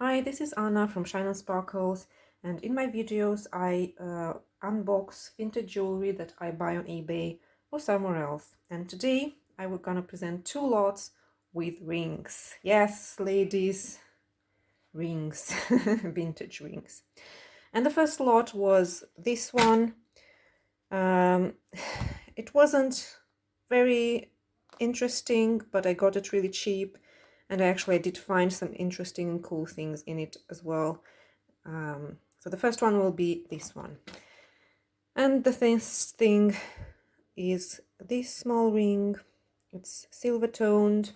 Hi, this is Anna from Shine and Sparkles, and in my videos I unbox vintage jewelry that I buy on eBay or somewhere else. And today I will gonna present two lots with rings. Yes, ladies, rings, vintage rings. And the first lot was this one. It wasn't very interesting, but I got it really cheap. And I did find some interesting and cool things in it as well. So the first one will be this one. And the first thing is this small ring. It's silver toned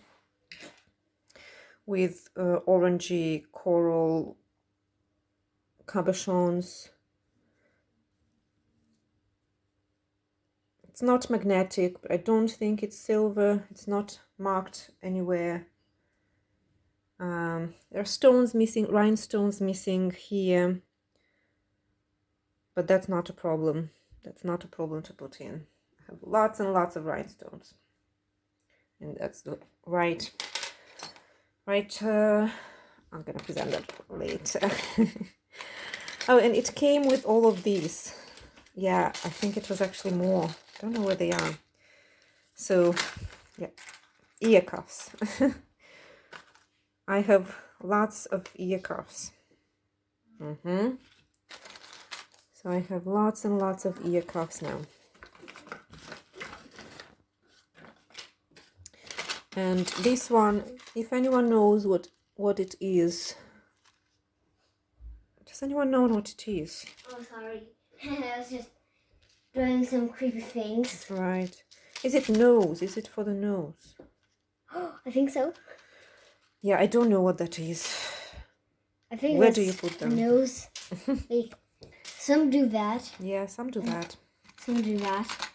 with orangey coral cabochons. It's not magnetic, but I don't think it's silver. It's not marked anywhere. There are stones missing, rhinestones missing here, but that's not a problem. That's not a problem to put in. I have lots and lots of rhinestones, and that's the right. I'm gonna present that later. Oh, and it came with all of these. Yeah, I think it was actually more. I don't know where they are. So, yeah, ear cuffs. I have lots of ear cuffs. So I have lots and lots of ear cuffs now. And this one, if anyone knows what it is. Does anyone know what it is? Oh, sorry. I was just doing some creepy things. Right. Is it nose? Is it for the nose? I think so. Yeah, I don't know what that is. I think Where do you put them? Nose. Like, some do that. Yeah, some do that. Some do that.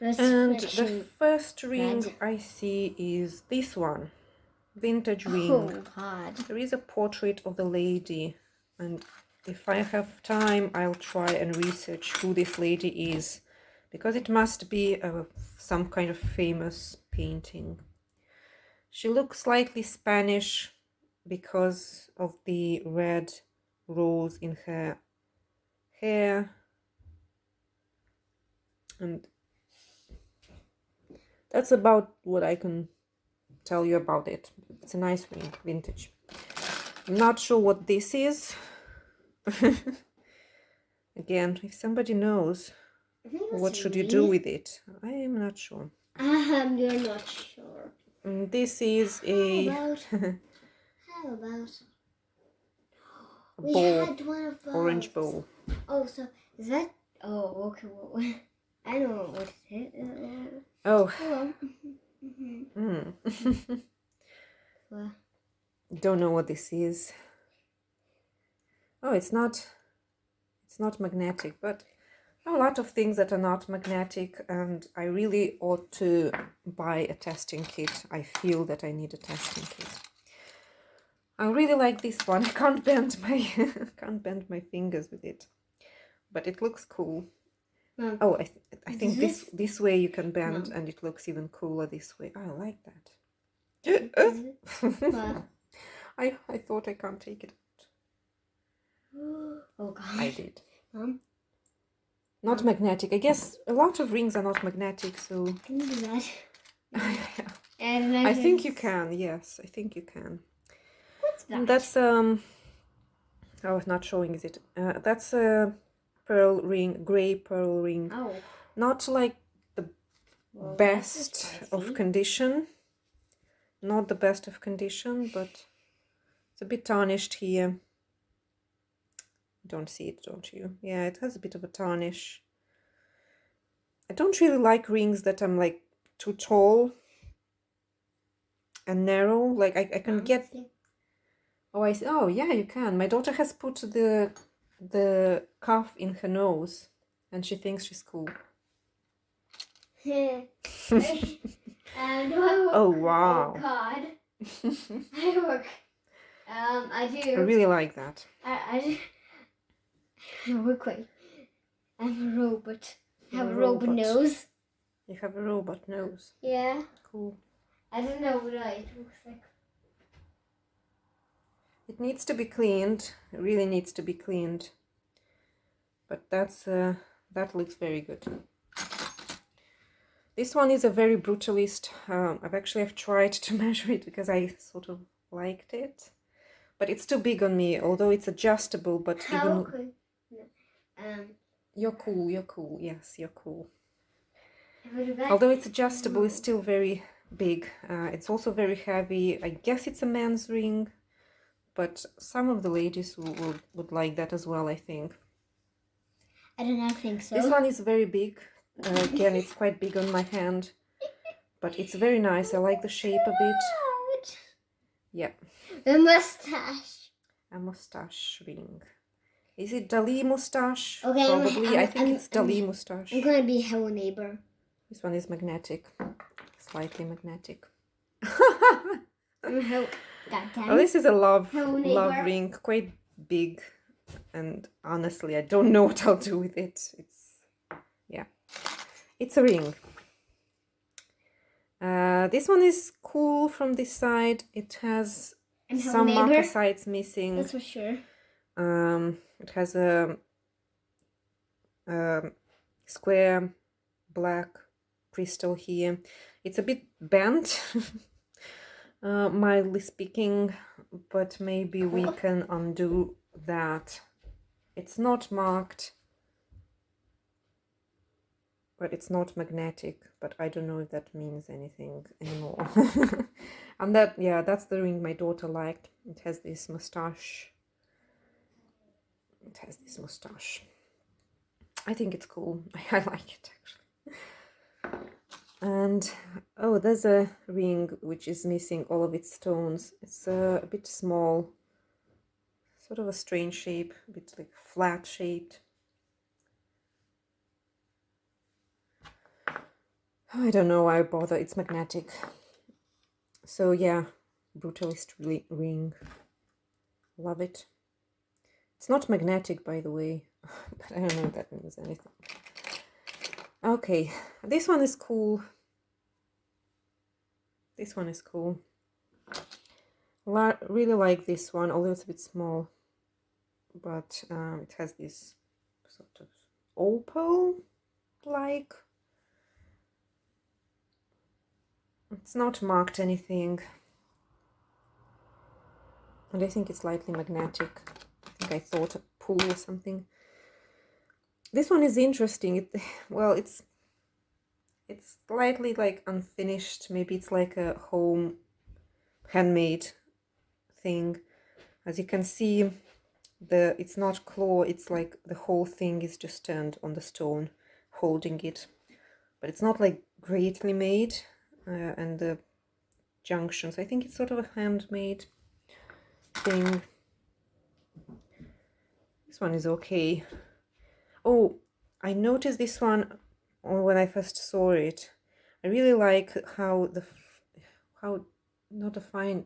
And the first ring I see is this one. Vintage ring. Oh, God. There is a portrait of the lady. And if I have time, I'll try and research who this lady is. Because it must be some kind of famous painting. She looks slightly Spanish because of the red rose in her hair. And that's about what I can tell you about it. It's a nice ring, vintage. I'm not sure what this is. Again, if somebody knows, what should you do with it? I am not sure. You're not sure. This is a How about bowl, we had one of those. orange bowl. Oh, so is that? Oh, okay. Well, I know what it is. Oh. Well, Don't know what this is. Oh, it's not magnetic, but a lot of things that are not magnetic, and I really ought to buy a testing kit. I feel that I need a testing kit. I really like this one. I can't bend my fingers with it, but it looks cool. Oh, I think this way you can bend, and it looks even cooler this way. I like that. I thought I can't take it out. Oh, God. I did. Not magnetic. I guess a lot of rings are not magnetic, so... Can you do that? And I think you can, yes. I think you can. What's that? That's, oh, it's not showing, is it? That's a pearl ring, grey pearl ring. Oh. Not like the best of condition. Not the best of condition, but it's a bit tarnished here. Don't see it, don't you? Yeah, it has a bit of a tarnish. I don't really like rings that I'm like too tall and narrow. Like I can get. Oh, I see. Oh, yeah, you can. My daughter has put the cuff in her nose, and she thinks she's cool. Oh wow! Oh God! I work. I do. I really like that. I work quick. I'm a robot. I have a robot nose. You have a robot nose. Yeah. Cool. I don't know what it looks like. It needs to be cleaned. It really needs to be cleaned. But that looks very good. This one is a very brutalist. I've tried to measure it because I sort of liked it. But it's too big on me, although it's adjustable, but How even... could... You're cool, you're cool. Yes, you're cool. Would you Although it's adjustable, it's still very big. It's also very heavy. I guess it's a man's ring, but some of the ladies would like that as well, I think. I don't think so. This one is very big. Again, it's quite big on my hand, but it's very nice. I like the shape of it. Yeah. The mustache. A mustache ring. Is it Dali mustache? Okay, Probably. I think it's Dali mustache. I'm gonna be Hello Neighbor. This one is magnetic. Slightly magnetic. Oh, this is a love ring. Quite big. And honestly, I don't know what I'll do with it. It's a ring. This one is cool from this side. It has some marcasites missing. That's for sure. It has a square black crystal here. It's a bit bent, mildly speaking, but maybe we can undo that. It's not marked, but it's not magnetic, but I don't know if that means anything anymore. And that, yeah, that's the ring my daughter liked. It has this mustache. It has this mustache. I think it's cool. I like it, actually. And, oh, there's a ring which is missing all of its stones. It's a bit small. Sort of a strange shape, a bit like flat shaped. I don't know why I bother, it's magnetic. So yeah, brutalist ring. Love it. It's not magnetic, by the way, but I don't know if that means anything. Okay, this one is cool. This one is cool. Really like this one, although it's a bit small. But it has this sort of opal-like. It's not marked anything. And I think it's slightly magnetic. I think I thought a pool or something. This one is interesting. It's slightly like unfinished. Maybe it's like a home handmade thing. As you can see, it's not claw, it's like the whole thing is just turned on the stone, holding it. But it's not like greatly made. And the junctions, I think it's sort of a handmade thing. This one is okay. Oh, I noticed this one when I first saw it. I really like how not a find,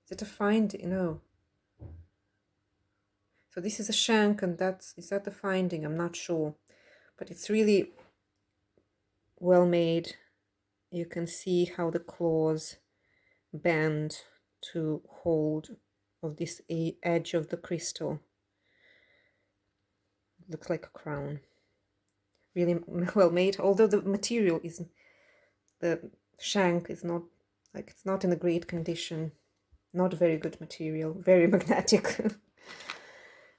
is it a find? No. So this is a shank, and is that the finding? I'm not sure, but it's really well made. You can see how the claws bend to hold of this edge of the crystal. It looks like a crown. Really well made, although the material isn't, the shank is not, like, it's not in a great condition. Not very good material, very magnetic.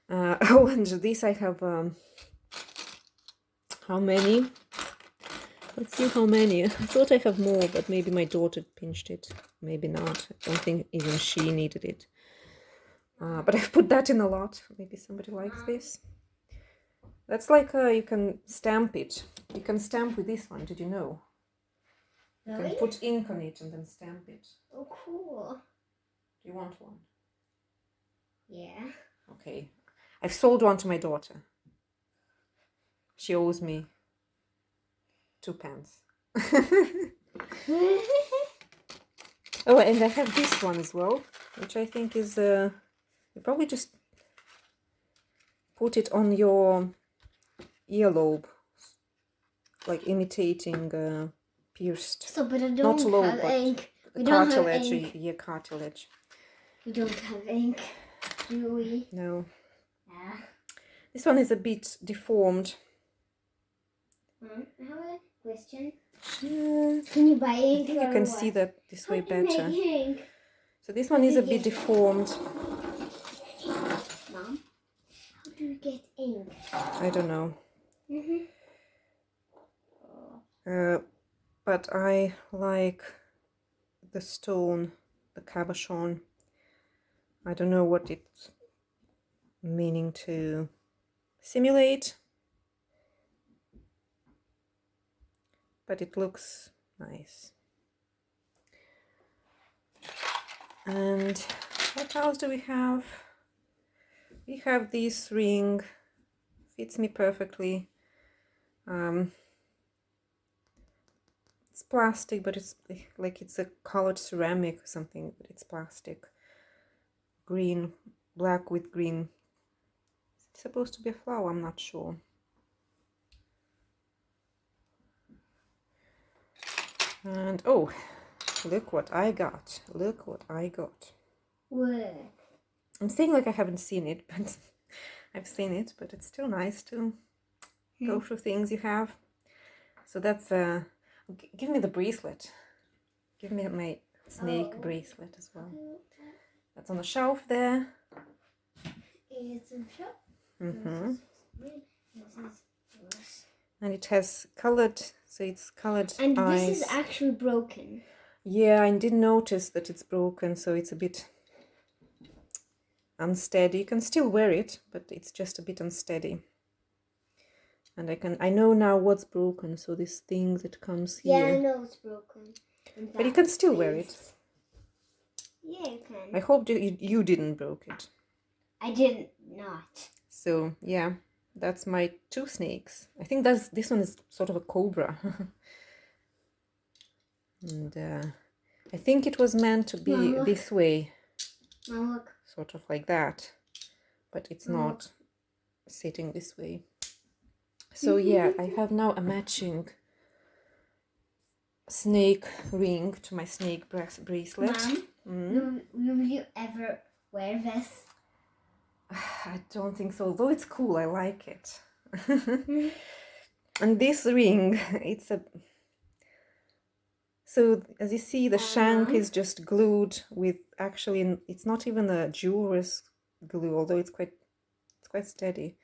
Oh, and this I have, how many? Let's see how many. I thought I have more, but maybe my daughter pinched it. Maybe not. I don't think even she needed it. But I've put that in a lot. Maybe somebody likes this. That's like, you can stamp it. You can stamp with this one, did you know? You can put ink on it and then stamp it. Oh, cool. Do you want one? Yeah. Okay. I've sold one to my daughter. She owes me 2 pence. Oh, and I have this one as well, which I think is, you probably just put it on your earlobe, like imitating pierced, So, but I don't not lobe, have but ink. cartilage, yeah, cartilage. We don't have ink, do we? No. Yeah. This one is a bit deformed. I have a question. Yeah, Can you buy I ink? think you can see that this way How do you better. make ink? So this one is a bit deformed. Mom, how do you get ink? I don't know. Mm-hmm. But I like the stone, the cabochon. I don't know what it's meaning to simulate, but it looks nice. And what else do we have? We have this ring, fits me perfectly. It's plastic, but it's like it's a colored ceramic or something, but it's plastic. Green, black with green. It's supposed to be a flower, I'm not sure. And oh, look what I got. Look what I got. Where? I'm saying like I haven't seen it, but I've seen it, but it's still nice to go through things you have. So that's give me the bracelet. Give me my snake bracelet as well. That's on the shelf there. It's a shop. Mm-hmm. This is yours. And it has colored, so it's colored And eyes. this is actually broken. Yeah, I did notice that it's broken, so it's a bit unsteady. You can still wear it, but it's just a bit unsteady. And I know now what's broken, so this thing that comes here. Yeah, I know it's broken. But you can still wear it. Yeah, you can. I hope you didn't broke it. I didn't not. So yeah, that's my two snakes. I think this one is sort of a cobra. And I think it was meant to be Mom, this way. Mom, look. Sort of like that. But it's not sitting this way. So yeah, I have now a matching snake ring to my snake bracelet. Mom, will you ever wear this? I don't think so, though it's cool, I like it. And this ring, it's a... So as you see, the shank is just glued with, actually, it's not even a jeweler's glue, although it's quite steady.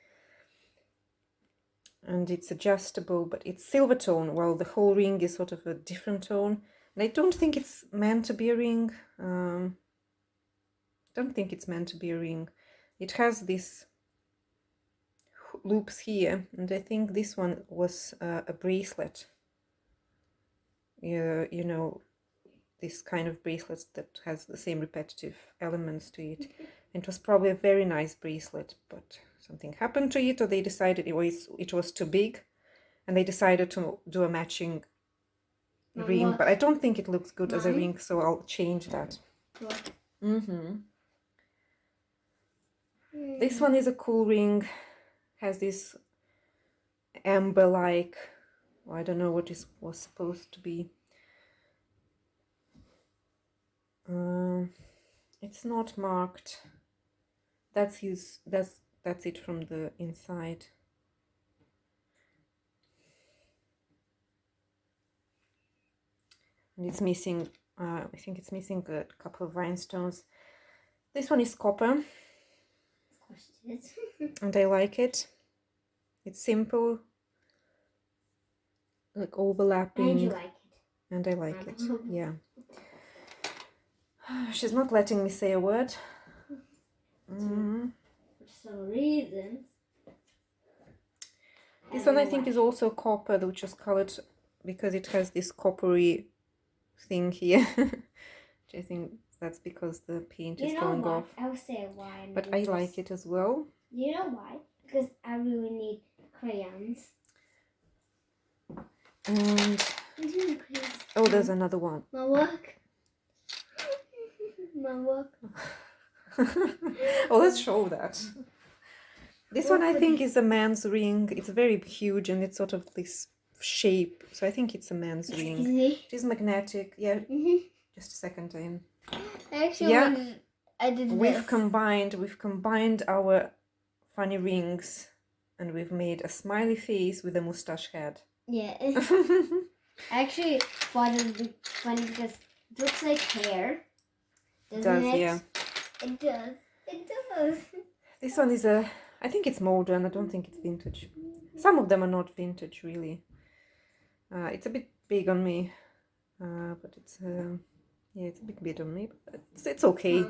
And it's adjustable, but it's silver tone, while the whole ring is sort of a different tone. And I don't think it's meant to be a ring. Don't think it's meant to be a ring. It has these loops here, and I think this one was a bracelet. You know, this kind of bracelet that has the same repetitive elements to it. It was probably a very nice bracelet, but something happened to it, or they decided it was too big, and they decided to do a matching ring. Look. But I don't think it looks good as a ring, so I'll change that. This one is a cool ring, has this amber-like, I don't know what it was supposed to be. It's not marked. That's it from the inside. And it's missing, I think it's missing a couple of rhinestones. This one is copper. Of course it is. And I like it. It's simple, like overlapping. And you like it. And I like it, yeah. She's not letting me say a word. For some reason. This one I think is also copper, which is colored because it has this coppery thing here. Which I think that's because the paint is going off. I'll say why. But I like it as well. You know why? Because I really need crayons. And oh, there's another one. My work. My work. Oh, let's show that. This one I think is a man's ring. It's very huge and it's sort of this shape. So I think it's a man's ring. It is magnetic. Yeah. Just a second time. I actually I did we've this. combined our funny rings, and we've made a smiley face with a mustache head. Yeah. I actually thought it would be funny because it looks like hair. Doesn't it? Yeah. It does. It does. This one is I think it's modern. I don't think it's vintage. Some of them are not vintage, really. It's a bit big on me, but it's yeah, it's a bit big on me. But it's okay.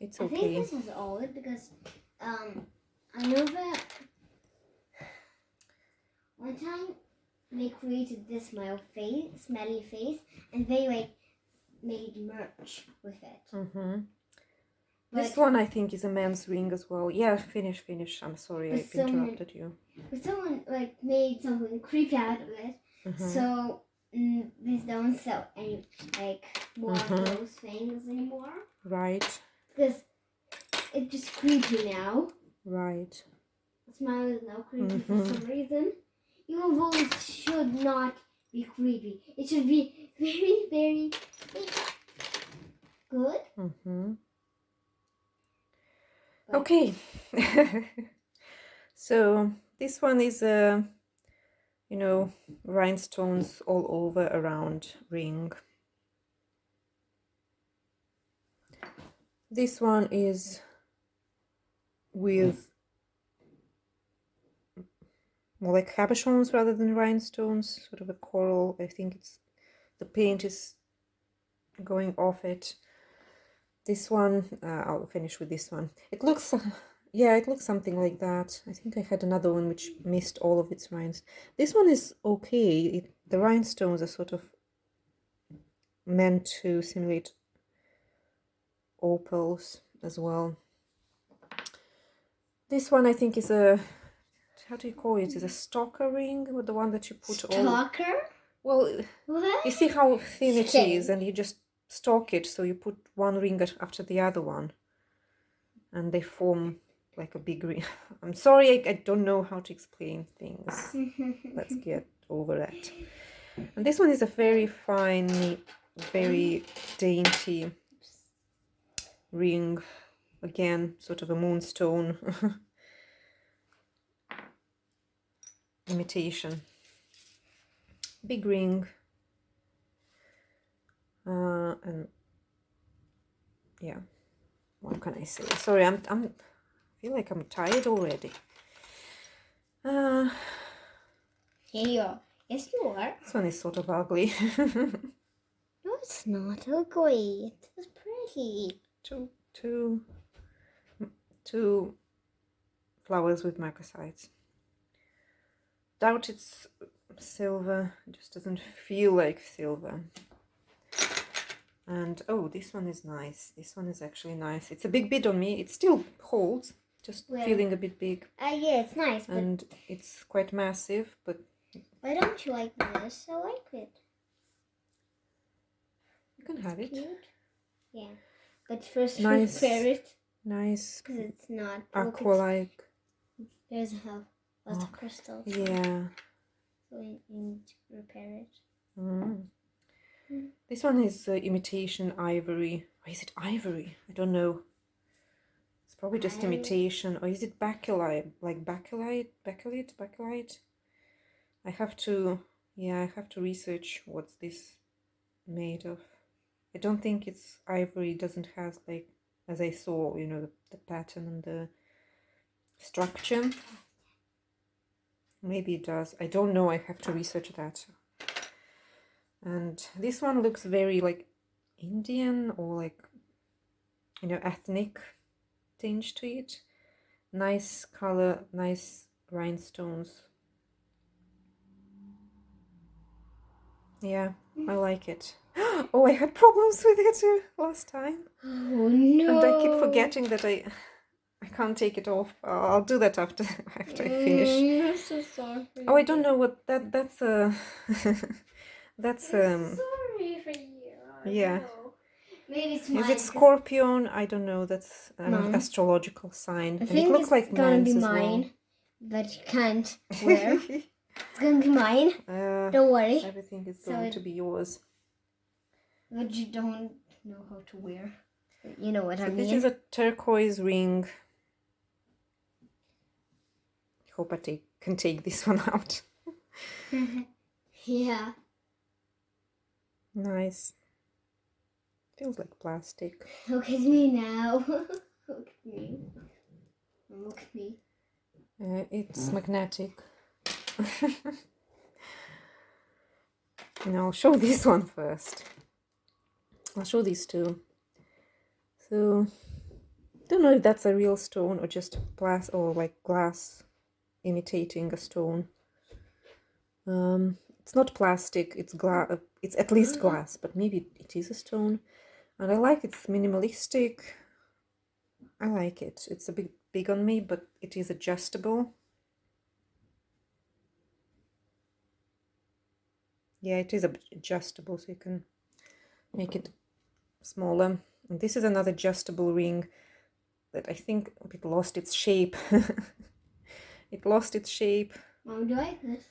It's I okay. think this is old because I know that one time they created this smelly face, and they like made merch with it. This one I think is a man's ring as well. Yeah, finish. I'm sorry, I interrupted you. But someone like made something creepy out of it, so they don't sell any like more of those things anymore. Right. Because it's just creepy now. Right. The smile is now creepy for some reason. Your voice should not be creepy. It should be very, very good. Okay. So this one is rhinestones all over around ring. This one is with more like cabochons rather than rhinestones, sort of a coral. I think it's the paint is going off it. This one, I'll finish with this one. It looks, yeah, it looks something like that. I think I had another one which missed all of its rhinestones. This one is okay. The rhinestones are sort of meant to simulate opals as well. This one I think is a, how do you call it? Is a stalker ring, with the one that you put Stalker? Well, what? You see how thin it is, and you just stalk it, so you put one ring after the other one, and they form like a big ring. I'm sorry, I don't know how to explain things. Let's get over that. And this one is a very fine, very dainty ring. Again, sort of a moonstone imitation. Big ring. And yeah, what can I say? Sorry, I feel like I'm tired already. Here you are. Yes, you are. This one is sort of ugly. No, it's not ugly. It's pretty. Two flowers with marcasites. Doubt it's silver. It just doesn't feel like silver. And oh, this one is nice. This one is actually nice. It's a big bit on me. It still holds, just feeling a bit big. Yeah, it's nice. And it's quite massive, but... Why don't you like this? I like it. You can have it. Cute. Yeah. But first nice, prepare it. Nice. Because it's not... aqua-like. It doesn't have lots of crystals. Yeah. So you need to prepare it. This one is imitation ivory. Or is it ivory? I don't know. It's probably just imitation. Or is it bakelite? Like bakelite? I have to research what's this made of. I don't think it's ivory. It doesn't have, like, as I saw, the pattern and the structure. Maybe it does. I don't know. I have to research that. And this one looks very like Indian or like, ethnic tinge to it. Nice color, nice rhinestones. Yeah, I like it. Oh, I had problems with it last time. Oh no! And I keep forgetting that I can't take it off. I'll do that after I finish. I'm so sorry. Oh, I don't know what that's that's sorry for you. Yeah. Maybe it's Is it Scorpion? I don't know. That's an astrological sign. I think it looks like gonna be mine, but you can't wear. It's gonna be mine. Don't worry. Everything is going to be yours. But you don't know how to wear. You know what I So mean? this is a turquoise ring. Hope I can take this one out. Yeah. Nice. Feels like plastic. Look at me now. Look at me. Look at me. It's magnetic. Now I'll show this one first. I'll show these two. So, don't know if that's a real stone or just glass or like glass imitating a stone. It's not plastic. It's glass. It's at least glass, but maybe it is a stone. And I like it's minimalistic. I like it. It's a bit big on me, but it is adjustable. Yeah, it is adjustable, so you can make it smaller. And this is another adjustable ring that I think it lost its shape. It lost its shape. Mom, do I like this?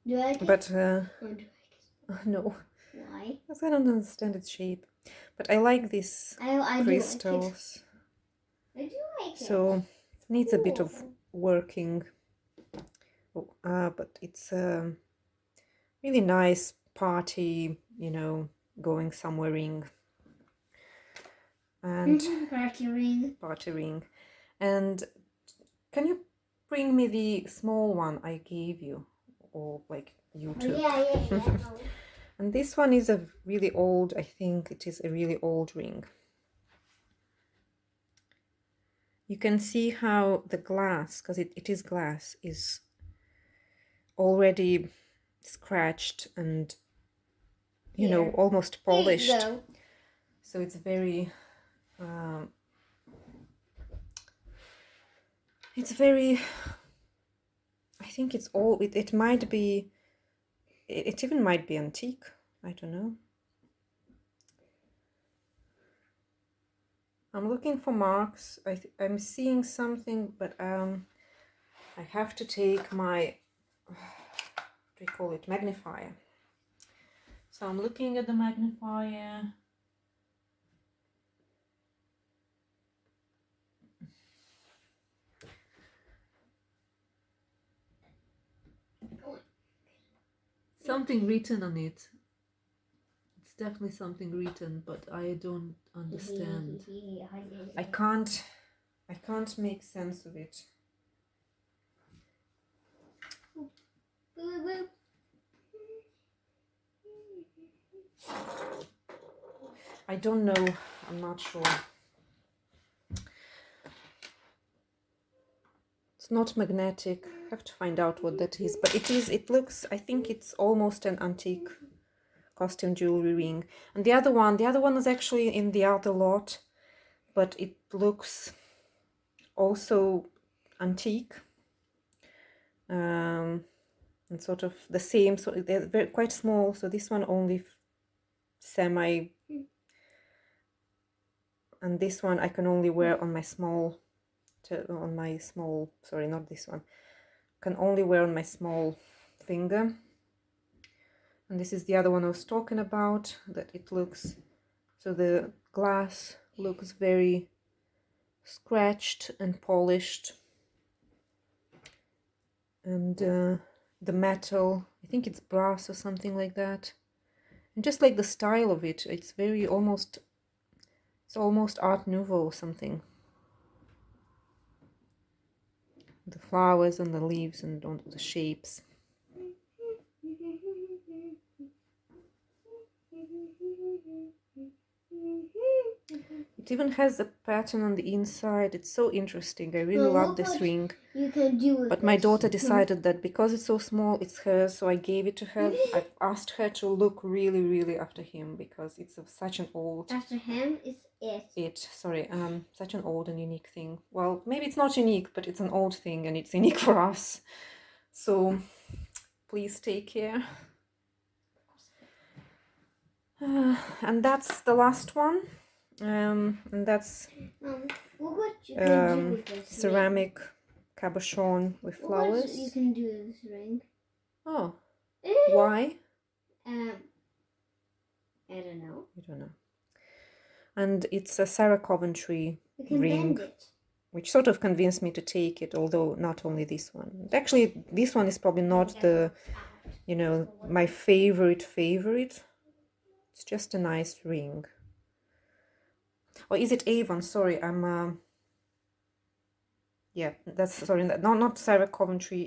Do I like it? But Or do I like it? no, Why? because I don't understand its shape. But I like these I crystals. do like it. I do like it. So it needs a bit of Cool. working. Oh, but it's a really nice party, you know, going somewhere ring. And Party ring. party ring. And can you bring me the small one I gave you, or like you Oh, took? yeah. And this one is a really old, I think it is a really old ring. You can see how the glass, because it is glass, is already scratched and, you know, Here. almost Here you polished. go. So it's very, it's very, I think it's all, it might be, it even might be antique. I don't know. I'm looking for marks. I'm seeing something, but I have to take my, what do you call it, magnifier. So I'm looking at the magnifier. Something written on it. It's definitely something written, but I don't understand. I can't make sense of it. I don't know. I'm not sure. It's not magnetic. I have to find out what that is. But it is. It looks. I think it's almost an antique costume jewelry ring. And the other one is actually in the other lot, but it looks also antique. And sort of the same. So they're quite small. So this one only semi. And this one I can only wear on my small, sorry, not this one. Can only wear on my small finger. And this is the other one I was talking about, that it looks, so the glass looks very scratched and polished. And the metal, I think it's brass or something like that. And just like the style of it, it's very almost, it's almost Art Nouveau or something. The flowers and the leaves and all the shapes. It even has a pattern on the inside. It's so interesting. I really love this ring. You can do with But my this. daughter decided that because it's so small, it's hers, so I gave it to her. I asked her to look really, really after him because it's such an old... After him is it. Such an old and unique thing. Well, maybe it's not unique, but it's an old thing and it's unique for us. So, please take care. And that's the last one. And that's Look what you can do with this ceramic cabochon with ring. flowers. Look what you can do with this ring. Oh, why? I don't know. You don't know. and it's a Sarah Coventry You can ring, bend it. which sort of convinced me to take it, although not only this one. Actually, this one is probably not the, you know, my favorite. It's just a nice ring. Or is it Avon? Sorry, yeah, that's, sorry, not Sarah Coventry,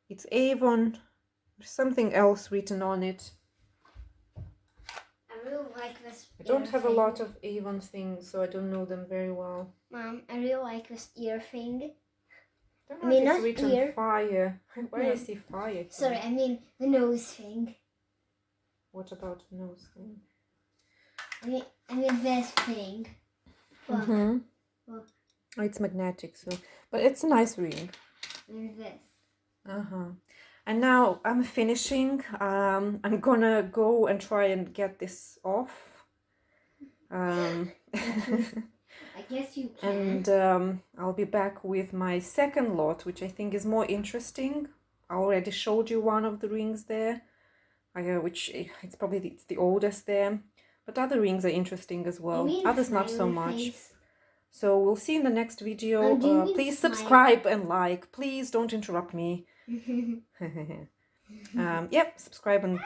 it's Avon. There's something else written on it. I really like this. I don't have a lot of Avon things, so I don't know them very well. Mom, I really like this ear thing. I don't know if it's written ear. Fire. Why do I see fire here? Sorry, I mean the nose thing. What about the nose thing? I mean this thing. Look. Look. Oh, it's magnetic, so, but it's a nice ring. I mean this. And now I'm finishing. I'm gonna go and try and get this off. I guess you can. And I'll be back with my second lot, which I think is more interesting. I already showed you one of the rings there, which it's probably it's the oldest there. But other rings are interesting as well. Others not so much. Face. So we'll see in the next video. Please subscribe and like. Please don't interrupt me. Yep, subscribe and